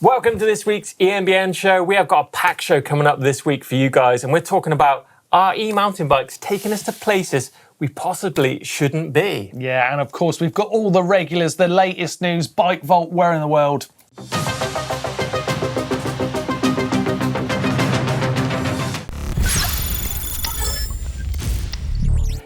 Welcome to this week's EMBN Show. We have got a packed show coming up this week for you guys, and we're talking about our e-mountain bikes taking us to places we possibly shouldn't be. Yeah, and of course we've got all the regulars, the latest news, Bike Vault, where in the world?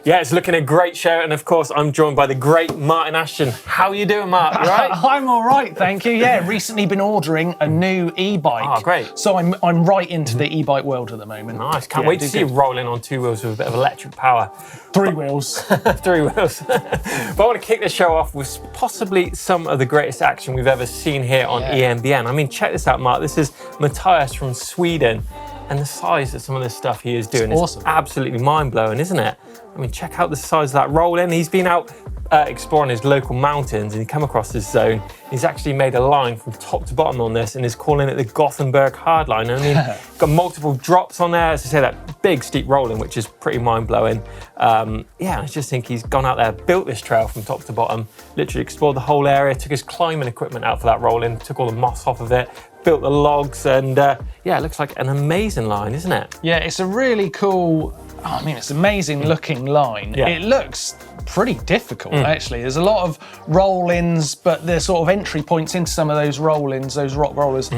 Yeah, it's looking a great show, and of course I'm joined by the great Martyn Ashton. How are you doing, Mark? You right? I'm all right, thank you. Yeah, recently been ordering a new e-bike. Oh, great. So I'm right into the e-bike world at the moment. Nice, can't wait to see you rolling on two wheels with a bit of electric power. Three wheels. Three wheels. But I want to kick the show off with possibly some of the greatest action we've ever seen here on eMBN. I mean, check this out, Mark. This is Mattias from Sweden, and the size of some of the stuff he is doing is absolutely mind-blowing, isn't it? I mean, check out the size of that roll-in. He's been out exploring his local mountains and he came across this zone. He's actually made a line from top to bottom on this and is calling it the Gothenburg Hardline. I mean, got multiple drops on there. As I say, that big steep rolling, which is pretty mind-blowing. Yeah, I just think he's gone out there, built this trail from top to bottom, literally explored the whole area, took his climbing equipment out for that rolling, took all the moss off of it, built the logs, and yeah, it looks like an amazing line, isn't it? Yeah, it's a really cool, I mean, it's an amazing looking line. Yeah. It looks pretty difficult, actually. There's a lot of roll-ins, but the sort of entry points into some of those roll-ins, those rock rollers,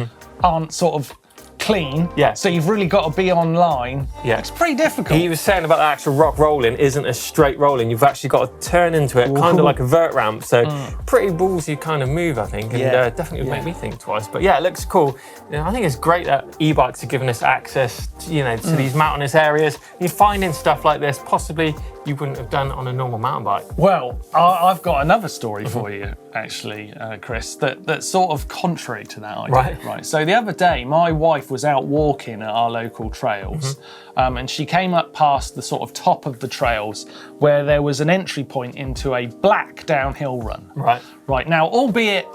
aren't sort of clean. Yeah. So you've really got to be online. Yeah. It's pretty difficult. He was saying about the actual rock rolling isn't a straight rolling. You've actually got to turn into it, kind of like a vert ramp. So pretty ballsy kind of move, I think, and definitely would make me think twice. But yeah, it looks cool. You know, I think it's great that e-bikes are giving us access to, you know, to these mountainous areas. You're finding stuff like this possibly you wouldn't have done on a normal mountain bike. Well, I've got another story for you, actually, Chris, that's sort of contrary to that idea. Right. So the other day, my wife was out walking at our local trails, and she came up past the sort of top of the trails where there was an entry point into a black downhill run. Right. Now, albeit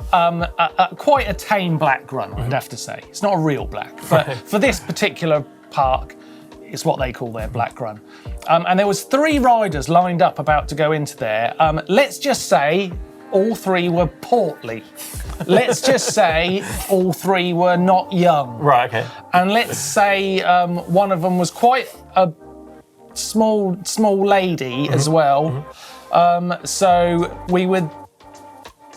quite a tame black run, I'd have to say. It's not a real black, but for this particular park, it's what they call their black run. And there was 3 riders lined up about to go into there. Let's just say all 3 were portly. Let's just say all 3 were not young. Right, okay. And let's say one of them was quite a small lady as well. So we would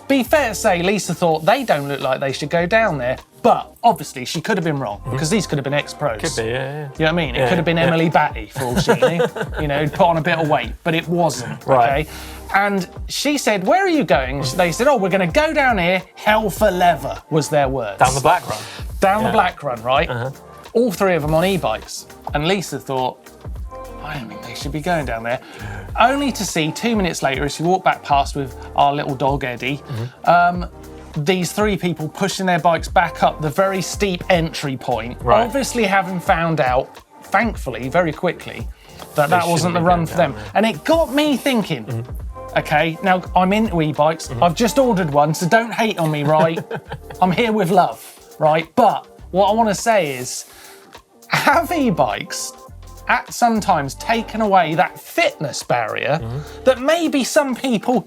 be fair to say Lisa thought they don't look like they should go down there. But obviously she could have been wrong because these could have been ex-pros. Could be, yeah. You know what I mean? It could have been Emily Batty for all she knew. You know, put on a bit of weight, but it wasn't. Okay. And she said, "Where are you going?" They said, "Oh, we're going to go down here. Hell for leather," was their words. Down the black run. Down the black run, right? All 3 of them on e-bikes. And Lisa thought, I don't think they should be going down there. Only to see 2 minutes later, as she walked back past with our little dog Eddie, these 3 people pushing their bikes back up the very steep entry point, obviously having found out, thankfully, very quickly, that wasn't the run for them. And it got me thinking, okay, now I'm into e-bikes, I've just ordered one, so don't hate on me, right? I'm here with love, right? But what I want to say is, have e-bikes at sometimes taken away that fitness barrier that maybe some people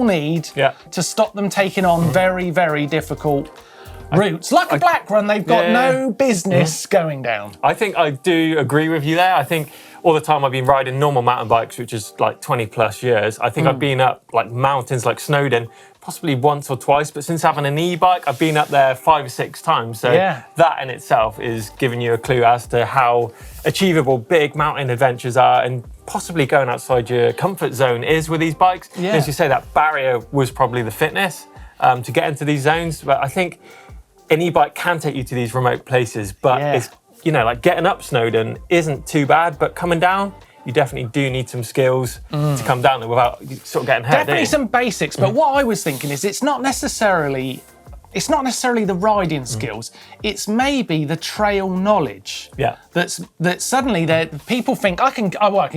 need to stop them taking on very, very difficult routes. Like a black run, they've got no business going down. I think I do agree with you there. I think all the time I've been riding normal mountain bikes, which is like 20 plus years. I think I've been up like mountains like Snowdon, possibly once or twice, but since having an e-bike, I've been up there 5 or 6 times. So that in itself is giving you a clue as to how achievable big mountain adventures are and possibly going outside your comfort zone is with these bikes. As you say, that barrier was probably the fitness to get into these zones. But I think an e-bike can take you to these remote places, but it's, you know, like getting up Snowdon isn't too bad, but coming down, you definitely do need some skills to come down there without sort of getting hurt. Definitely some basics, but what I was thinking is it's not necessarily the riding skills, it's maybe the trail knowledge. That suddenly people think I can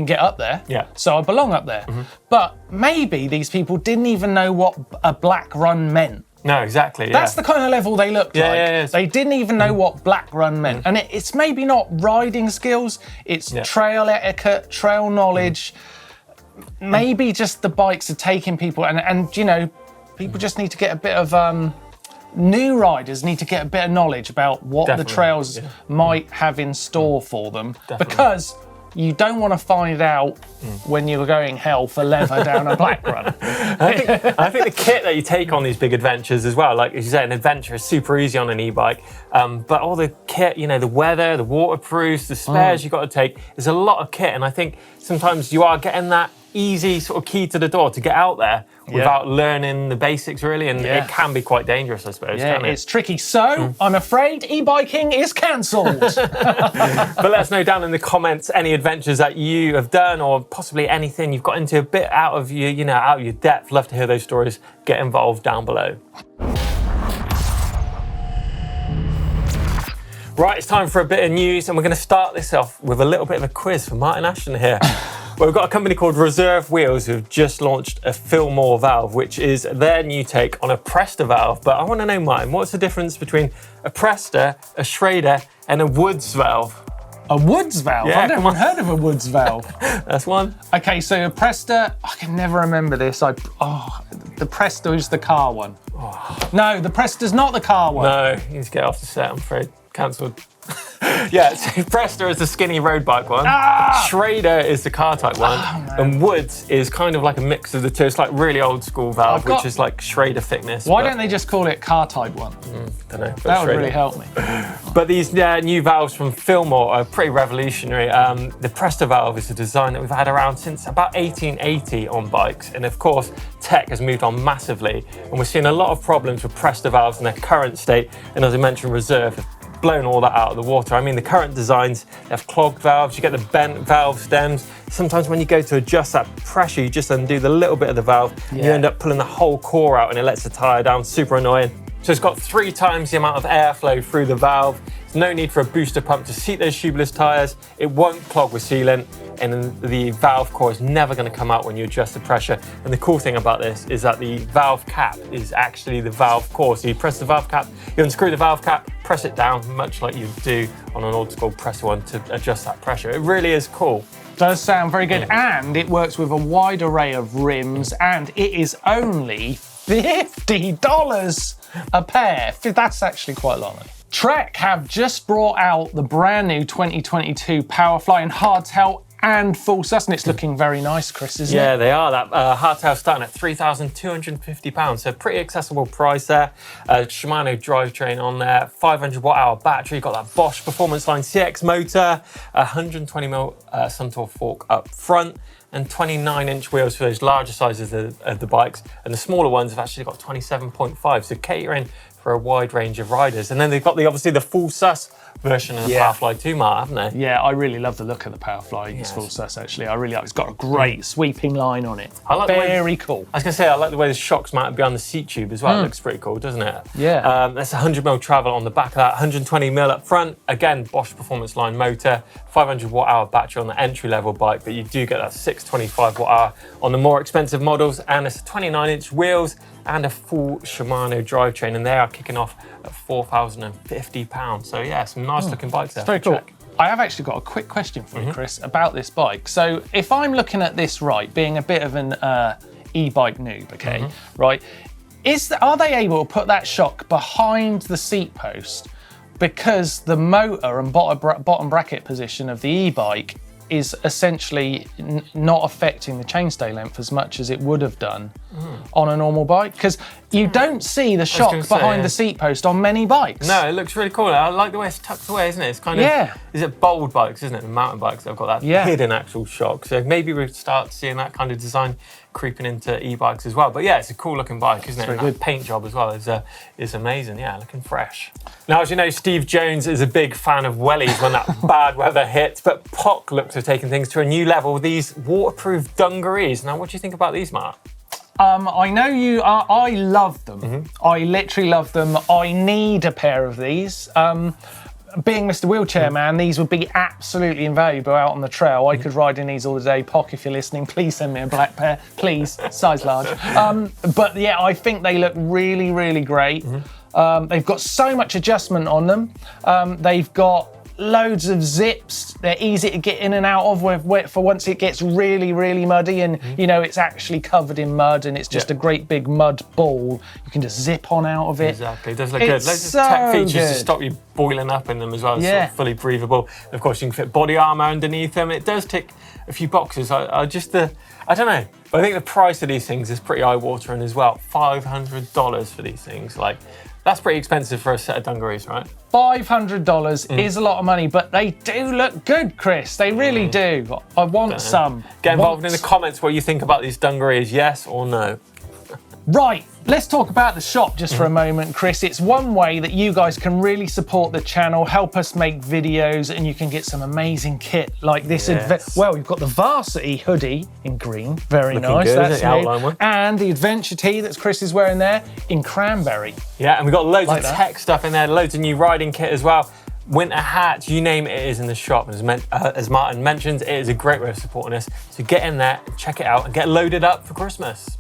get up there. So I belong up there. But maybe these people didn't even know what a black run meant. No, exactly. That's the kind of level they looked like. They didn't even know what black run meant. And it's maybe not riding skills, it's trail etiquette, trail knowledge. Maybe just the bikes are taking people and you know, people just need to get a bit of new riders need to get a bit of knowledge about what the trails might have in store for them, because you don't want to find out when you're going hell for leather down a black run. I think the kit that you take on these big adventures as well, like as you say, an adventure is super easy on an e-bike, but all the kit, you know, the weather, the waterproofs, the spares you've got to take, there's a lot of kit, and I think sometimes you are getting that easy sort of key to the door to get out there without learning the basics really, and it can be quite dangerous, I suppose, can't it? It's tricky. So I'm afraid e-biking is cancelled. But let us know down in the comments any adventures that you have done, or possibly anything you've got into a bit out of your, you know, out of your depth. Love to hear those stories. Get involved down below. Right, it's time for a bit of news, and we're going to start this off with a little bit of a quiz for Martyn Ashton here. Well, we've got a company called Reserve Wheels who've just launched a Fillmore valve, which is their new take on a Presta valve. But I want to know, Martyn, what's the difference between a Presta, a Schrader, and a Woods valve? A Woods valve? Yeah, I've never heard of a Woods valve. That's one. Okay, so a Presta, I can never remember this. The Presta is the car one. No, the Presta's not the car one. No, you need to get off the set, I'm afraid. Cancelled. Yeah, so Presta is the skinny road bike one. Schrader is the car type one. And Woods is kind of like a mix of the two. It's like really old school valve, which is like Schrader thickness. Why don't they just call it car type one? Don't know. That would really help me. But these new valves from Fillmore are pretty revolutionary. The Presta valve is a design that we've had around since about 1880 on bikes. And of course, tech has moved on massively. And we're seeing a lot of problems with Presta valves in their current state. And as I mentioned, Reserve have blown all that out of the water. I mean, the current designs, they have clogged valves, you get the bent valve stems. Sometimes when you go to adjust that pressure, you just undo the little bit of the valve, and you end up pulling the whole core out, and it lets the tyre down. Super annoying. So it's got 3 times the amount of airflow through the valve. There's no need for a booster pump to seat those tubeless tyres. It won't clog with sealant, and the valve core is never going to come out when you adjust the pressure. And the cool thing about this is that the valve cap is actually the valve core. So you press the valve cap, you unscrew the valve cap, press it down, much like you do on an old school Presta one to adjust that pressure. It really is cool. Does sound very good, and it works with a wide array of rims, and it is only $50 a pair. That's actually quite a lot. Trek have just brought out the brand new 2022 Powerfly and Hardtail and full sus, and it's looking very nice, Chris, isn't it? Yeah, they are. That hardtail starting at £3,250, so pretty accessible price there. Shimano drivetrain on there, 500 watt-hour battery. You've got that Bosch Performance Line CX motor, 120mm Suntour fork up front, and 29-inch wheels for those larger sizes of the bikes. And the smaller ones have actually got 27.5, so catering for a wide range of riders. And then they've got obviously the full sus version of the Powerfly too, Mark, haven't they? Yeah, I really love the look of the Powerfly. It's full sus, actually. I really like it. It's got a great sweeping line on it. I like very cool. I was going to say, I like the way the shocks mount behind the seat tube as well. It looks pretty cool, doesn't it? Yeah. That's 100mm travel on the back of that, 120mm up front. Again, Bosch Performance Line motor, 500 watt-hour battery on the entry-level bike, but you do get that 625 watt-hour on the more expensive models, and it's 29-inch wheels and a full Shimano drivetrain, and they are kicking off at £4,050. So yeah, some nice looking bikes there. Very cool. I have actually got a quick question for you, Chris, about this bike. So if I'm looking at this right, being a bit of an e-bike noob, okay, right, are they able to put that shock behind the seat post, because the motor and bottom bracket position of the e-bike is essentially not affecting the chainstay length as much as it would have done on a normal bike? Because you don't see the shock behind the seat post on many bikes. No, it looks really cool. I like the way it's tucked away, isn't it? It's kind of, is it bold bikes, isn't it? The mountain bikes that have got that hidden actual shock. So maybe we'll start seeing that kind of design creeping into e-bikes as well. But yeah, it's a cool looking bike, isn't it? And that paint job as well is amazing. Yeah, looking fresh. Now, as you know, Steve Jones is a big fan of wellies when that bad weather hits, but POC looks to have taken things to a new level with these waterproof dungarees. Now, what do you think about these, Mark? I know you are. I love them. I literally love them. I need a pair of these. Being Mr. Wheelchair Man, these would be absolutely invaluable out on the trail. I could ride in these all day. POC, if you're listening, please send me a black pair. Please, size large. But yeah, I think they look really, really great. They've got so much adjustment on them. They've got loads of zips. They're easy to get in and out of for once it gets really, really muddy and, you know, it's actually covered in mud and it's just a great big mud ball. You can just zip on out of it. Exactly, it does look good. Loads of tech features to stop you boiling up in them as well. It's sort of fully breathable. Of course, you can fit body armour underneath them. It does tick a few boxes. I don't know, but I think the price of these things is pretty eye-watering as well. $500 for these things. Like, that's pretty expensive for a set of dungarees, right? $500 is a lot of money, but they do look good, Chris. They really do. I want some. Get involved in the comments what you think about these dungarees, yes or no. Right, let's talk about the shop just for a moment, Chris. It's one way that you guys can really support the channel, help us make videos, and you can get some amazing kit like this. Well, we've got the Varsity hoodie in green, very nice. Good, that's the outline one. And the Adventure tee that Chris is wearing there in cranberry. Yeah, and we've got loads of tech stuff in there, loads of new riding kit as well. Winter hats, you name it, it is in the shop. As Martyn mentioned, it is a great way of supporting us. So get in there, check it out, and get loaded up for Christmas.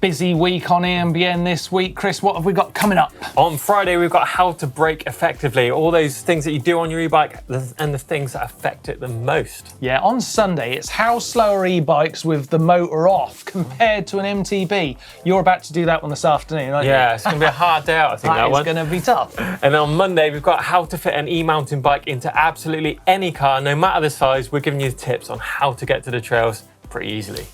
Busy week on eMBN this week. Chris, what have we got coming up? On Friday, we've got how to brake effectively. All those things that you do on your e-bike and the things that affect it the most. Yeah, on Sunday, it's how slow are e-bikes with the motor off compared to an eMTB. You're about to do that one this afternoon, aren't you? Yeah, it's going to be a hard day out, I think, that one. It's going to be tough. And on Monday, we've got how to fit an e-mountain bike into absolutely any car, no matter the size. We're giving you tips on how to get to the trails pretty easily.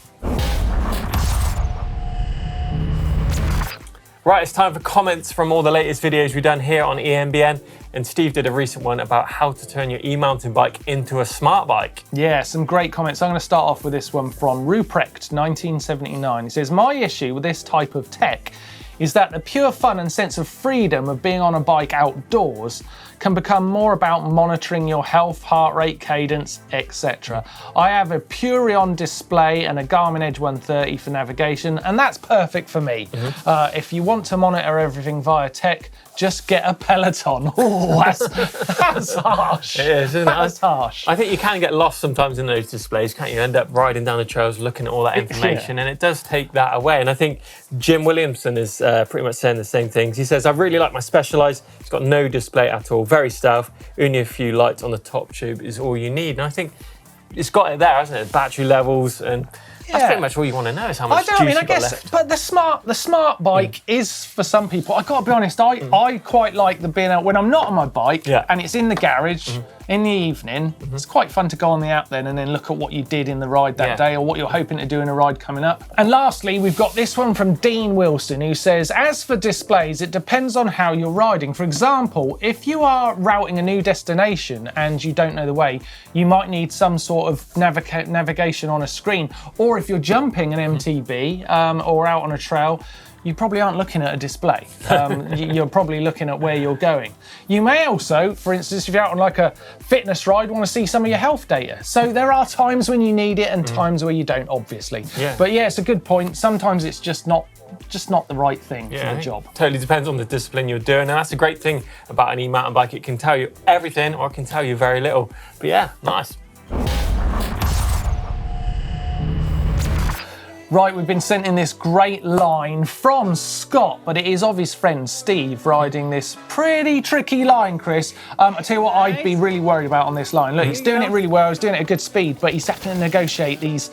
Right, it's time for comments from all the latest videos we've done here on eMBN. And Steve did a recent one about how to turn your e-mountain bike into a smart bike. Yeah, some great comments. I'm going to start off with this one from Ruprecht, 1979. He says, my issue with this type of tech is that the pure fun and sense of freedom of being on a bike outdoors can become more about monitoring your health, heart rate, cadence, etc. I have a Purion display and a Garmin Edge 130 for navigation, and that's perfect for me. If you want to monitor everything via tech, just get a Peloton. Oh, that's harsh. It is, isn't it? That's harsh. I think you can get lost sometimes in those displays, can't you? End up riding down the trails, looking at all that information, and it does take that away. And I think Jim Williamson is pretty much saying the same things. He says, I really like my Specialized. It's got no display at all, very stealth. Only a few lights on the top tube is all you need. And I think it's got it there, hasn't it? Battery levels and... That's pretty much all you want to know is how much juice you've got left. But the smart bike is for some people. I got to be honest, I quite like the being out when I'm not on my bike and it's in the garage in the evening. It's quite fun to go on the app then and then look at what you did in the ride that day or what you're hoping to do in a ride coming up. And lastly, we've got this one from Dean Wilson who says, as for displays, it depends on how you're riding. For example, if you are routing a new destination and you don't know the way, you might need some sort of navigation on a screen. Or if you're jumping an eMTB or out on a trail, you probably aren't looking at a display. You're probably looking at where you're going. You may also, for instance, if you're out on like a fitness ride, want to see some of your health data. So there are times when you need it and times where you don't, obviously. But yeah, it's a good point. Sometimes it's just not the right thing for the job. Totally depends on the discipline you're doing, and that's the great thing about an e-mountain bike. It can tell you everything or it can tell you very little. But yeah, nice. Right, we've been sent in this great line from Scott, but it is of his friend Steve riding this pretty tricky line, Chris. I tell you what I'd be really worried about on this line. Look, he's doing it really well, he's doing it at good speed, but he's having to negotiate these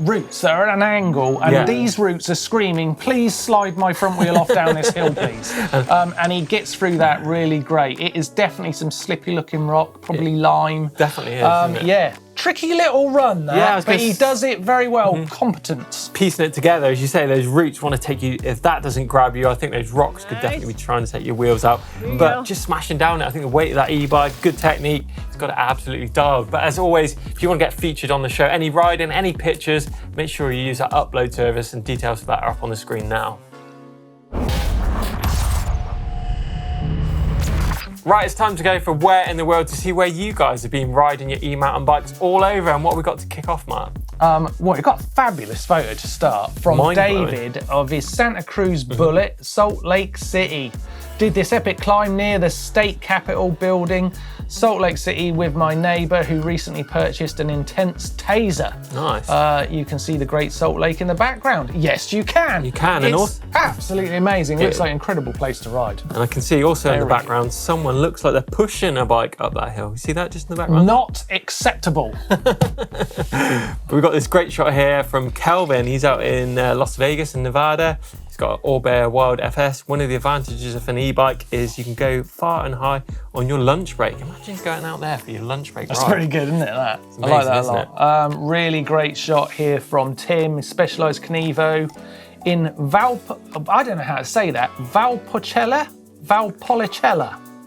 routes that are at an angle, and these routes are screaming, please slide my front wheel off down this hill, please. And he gets through that really great. It is definitely some slippy looking rock, probably lime. Definitely is, isn't it? Tricky little run that, but he does it very well, competent. Piecing it together, as you say, those roots want to take you, if that doesn't grab you, I think those rocks could definitely be trying to take your wheels out. But just smashing down it, I think the weight of that e-bike, good technique, it's got it absolutely dialed. But as always, if you want to get featured on the show, any riding, any pictures, make sure you use that upload service, and details for that are up on the screen now. Right, it's time to go for where in the world to see where you guys have been riding your e-mountain bikes all over, and what we got to kick off, Mark. Well, we've got a fabulous photo to start from David of his Santa Cruz Bullet, Salt Lake City. Did this epic climb near the state capitol building, Salt Lake City, with my neighbour who recently purchased an intense taser. Nice. You can see the Great Salt Lake in the background. Yes, you can. You can. It's absolutely amazing. It looks like an incredible place to ride. And I can see also in the background, someone looks like they're pushing a bike up that hill. You see that just in the background? Not acceptable. We've got this great shot here from Kelvin. He's out in Las Vegas in Nevada. He's got an All-Bear Wild FS. One of the advantages of an e-bike is you can go far and high on your lunch break. Imagine going out there for your lunch break. That's pretty good, isn't it? That? Amazing, I like that a lot. Really great shot here from Tim, Specialized Canevo in I don't know how to say that, Valpolicella?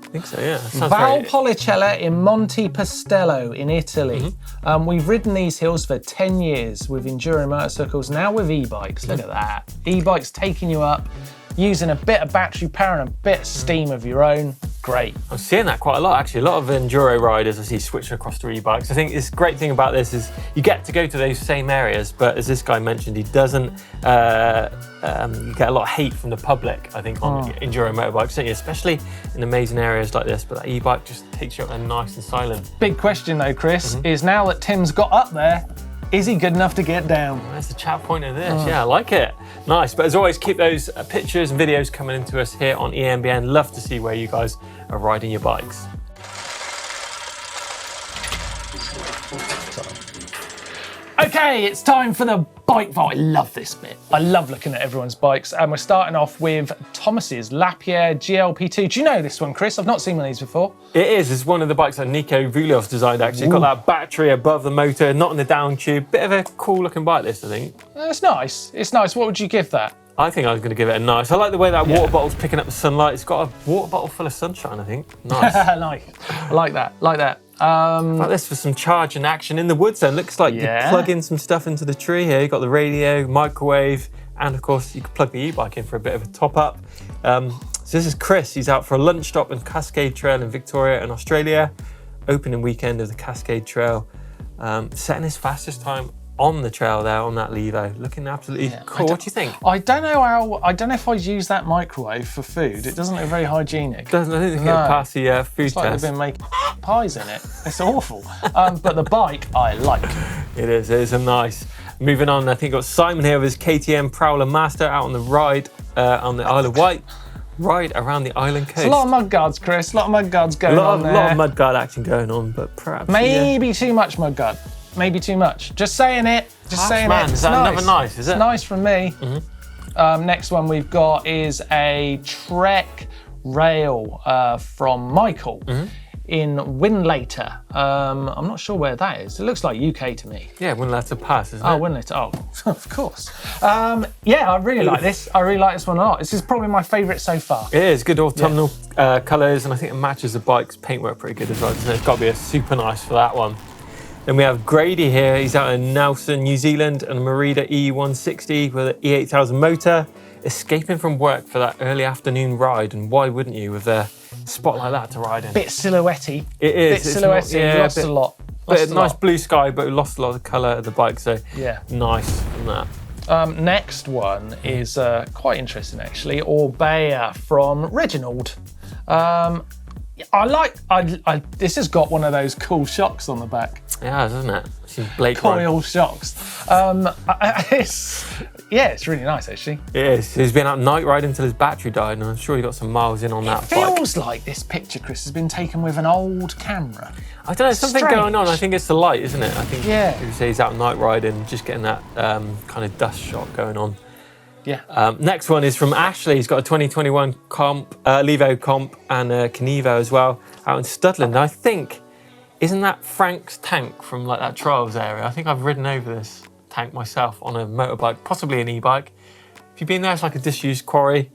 I think so, yeah. Valpolicella in Monte Pastello in Italy. We've ridden these hills for 10 years with enduro motorcycles, now with e-bikes. Look at that. E-bikes taking you up, using a bit of battery power and a bit of steam of your own. Great. I'm seeing that quite a lot, actually. A lot of enduro riders I see switching across to e-bikes. I think this great thing about this is you get to go to those same areas, but as this guy mentioned, he doesn't you get a lot of hate from the public, I think, on enduro motorbikes, don't you? Especially in amazing areas like this, but that e-bike just takes you up there nice and silent. Big question though, Chris, is now that Tim's got up there, is he good enough to get down? That's the chat point of this. Yeah, I like it. Nice. But as always, keep those pictures and videos coming into us here on EMBN. Love to see where you guys are riding your bikes. Okay, it's time for the bike vault. I love this bit. I love looking at everyone's bikes. And we're starting off with Thomas's Lapierre GLP2. Do you know this one, Chris? I've not seen one of these before. It is. It's one of the bikes that Nico Vulios designed, actually. It's got that battery above the motor, not in the down tube. Bit of a cool looking bike, this, I think. It's nice. It's nice. What would you give that? I think I was going to give it a nice. I like the way that water bottle's picking up the sunlight. It's got a water bottle full of sunshine, I think. Nice. Nice. I like that. Like that. Like this for some charging action in the woods then. Looks like you plug in some stuff into the tree here. You've got the radio, microwave, and of course you can plug the e-bike in for a bit of a top up. So this is Chris. He's out for a lunch stop in Cascade Trail in Victoria in Australia. Opening weekend of the Cascade Trail. Setting his fastest time on the trail there on that Levo, looking absolutely cool. What do you think? I don't know if I'd use that microwave for food. It doesn't look very hygienic. I don't think it'll pass the food it's like test. They've been making pies in it. It's awful. But the bike I like. It is a nice. Moving on, I think got Simon here with his KTM Prowler Master out on the ride on the Isle of Wight. Ride around the island coast. It's a lot of mudguards, Chris. A lot of mudguards going on there. A lot of mudguard action going on, but perhaps maybe too mumuch mudguard. Maybe too much. Just saying it. Just saying it. Is that another nice? Is it? It's nice from me. Next one we've got is a Trek Rail from Michael in Winlater. I'm not sure where that is. It looks like UK to me. Yeah, Winlater Pass, isn't it? Oh, Winlater. Oh, of course. Yeah, I really like this. I really like this one a lot. This is probably my favourite so far. It is. Good autumnal colours, and I think it matches the bike's paintwork pretty good as well, doesn't it? It's got to be a super nice for that one. Then we have Grady here. He's out in Nelson, New Zealand, and a Merida E160 with an E8000 motor, escaping from work for that early afternoon ride. And why wouldn't you with a spot like that to ride in? Bit silhouette-y. It is. Bit silhouette-y. Lost a lot. Nice blue sky, but we lost a lot of the colour of the bike. So nice on that. Next one is quite interesting actually. Orbea from Reginald. This has got one of those cool shocks on the back. Yeah, doesn't it? Blake coil shocks. It's really nice actually. It is. He's been out night riding until his battery died, and I'm sure he got some miles in on that bike. It feels like this picture, Chris, has been taken with an old camera. I don't know, something going on. I think it's the light, isn't it? I think you say he's out night riding, just getting that kind of dust shot going on. Yeah. Next one is from Ashley. He's got a 2021 comp, Levo comp, and a Canevo as well, out in Studland. I think, isn't that Frank's tank from like that trials area? I think I've ridden over this tank myself on a motorbike, possibly an e-bike. Have you been there? It's like a disused quarry.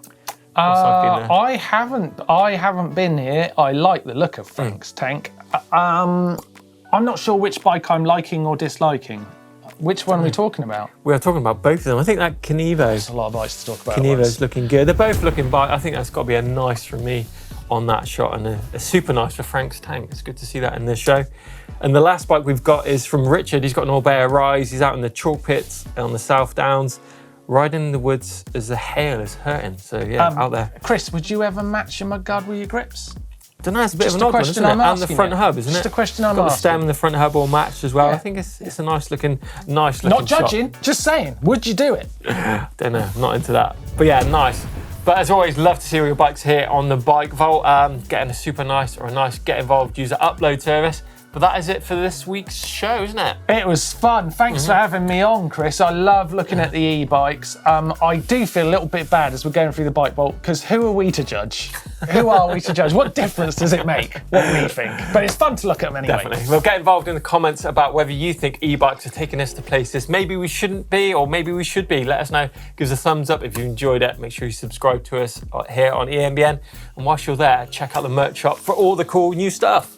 I haven't been here. I like the look of Frank's tank. I'm not sure which bike I'm liking or disliking. Which one are we talking about? We're talking about both of them. I think that Canevo. There's a lot of bikes to talk about. Canevo's looking good. They're both looking bike. I think that's got to be a nice from me on that shot, and a super nice for Frank's tank. It's good to see that in this show. And the last bike we've got is from Richard. He's got an Orbea Rise. He's out in the chalk pits on the South Downs, riding in the woods as the hail is hurting. So yeah, out there. Chris, would you ever match your mudguard with your grips? Don't know, it's a bit of an odd one, isn't it? And the front hub, isn't it? Just a question I'm got asking. The stem and the front hub all matched as well. Yeah. I think it's a nice looking Not judging, shot. just saying. Would you do it? Don't know, not into that. But yeah, nice. But as always, love to see all your bikes here on the Bike Vault. Getting a super nice or a nice Get Involved user upload service. But that is it for this week's show, isn't it? It was fun. Thanks for having me on, Chris. I love looking at the e-bikes. I do feel a little bit bad as we're going through the Bike Vault, because who are we to judge? Who are we to judge? What difference does it make what we think? But it's fun to look at them anyway. Definitely. Well, get involved in the comments about whether you think e-bikes are taking us to places maybe we shouldn't be, or maybe we should be. Let us know. Give us a thumbs up if you enjoyed it. Make sure you subscribe to us here on EMBN. And whilst you're there, check out the merch shop for all the cool new stuff.